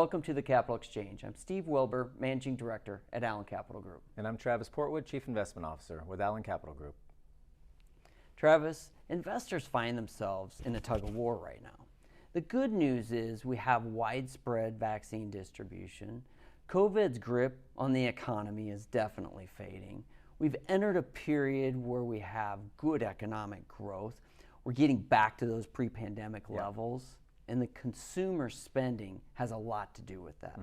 Welcome to the Capital Exchange. I'm Steve Wilbur, Managing Director at Allen Capital Group. And I'm Travis Portwood, Chief Investment Officer with Allen Capital Group. Travis, investors find themselves in a tug of war right now. The good news is we have widespread vaccine distribution. COVID's grip on the economy is definitely fading. We've entered a period where we have good economic growth. We're getting back to those pre-pandemic levels. And the consumer spending has a lot to do with that.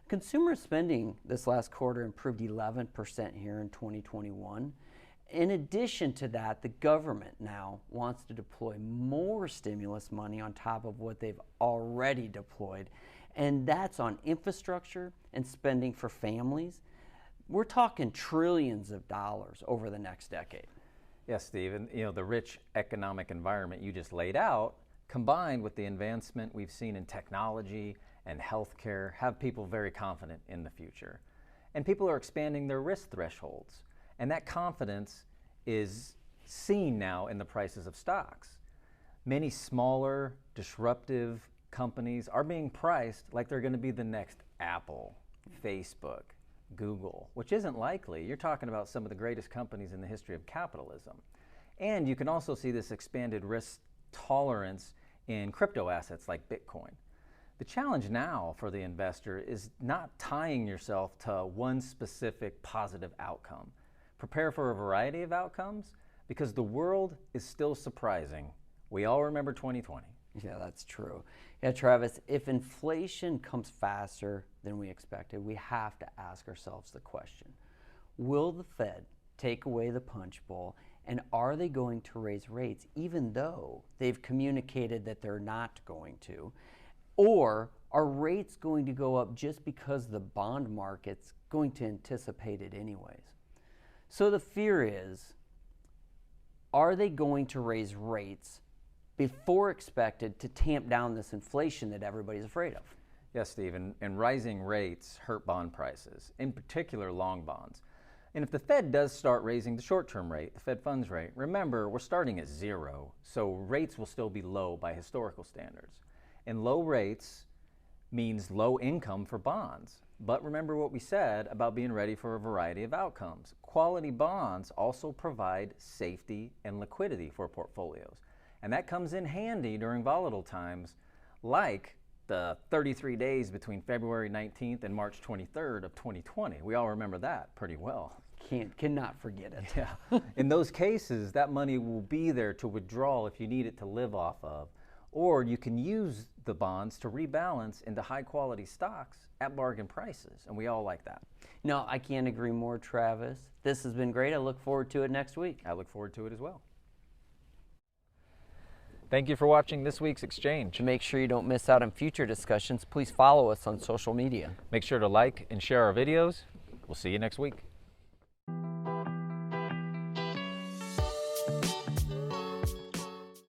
Consumer spending this last quarter improved 11% here in 2021. In addition to that, the government now wants to deploy more stimulus money on top of what they've already deployed. And that's on infrastructure and spending for families. We're talking trillions of dollars over the next decade. Yes, Steve, and the rich economic environment you just laid out, combined with the advancement we've seen in technology and healthcare, have people very confident in the future. And people are expanding their risk thresholds. And that confidence is seen now in the prices of stocks. Many smaller, disruptive companies are being priced like they're going to be the next Apple, Facebook, Google, which isn't likely. You're talking about some of the greatest companies in the history of capitalism. And you can also see this expanded risk tolerance in crypto assets like Bitcoin. The challenge now for the investor is not tying yourself to one specific positive outcome. Prepare for a variety of outcomes because the world is still surprising. We all remember 2020. Yeah, that's true. Yeah, Travis, if inflation comes faster than we expected, we have to ask ourselves the question, will the Fed take away the punch bowl, and are they going to raise rates even though they've communicated that they're not going to? Or are rates going to go up just because the bond market's going to anticipate it anyways? So the fear is, are they going to raise rates before expected to tamp down this inflation that everybody's afraid of? Yes, Steve, and rising rates hurt bond prices, in particular long bonds. And if the Fed does start raising the short-term rate, the Fed funds rate, remember, we're starting at zero, so rates will still be low by historical standards. And low rates means low income for bonds. But remember what we said about being ready for a variety of outcomes. Quality bonds also provide safety and liquidity for portfolios. And that comes in handy during volatile times like the 33 days between February 19th and March 23rd of 2020. We all remember that pretty well. Cannot forget it. Yeah. In those cases, that money will be there to withdraw if you need it to live off of. Or you can use the bonds to rebalance into high quality stocks at bargain prices. And we all like that. No, I can't agree more, Travis. This has been great. I look forward to it next week. I look forward to it as well. Thank you for watching this week's Exchange. To make sure you don't miss out on future discussions, please follow us on social media. Make sure to like and share our videos. We'll see you next week.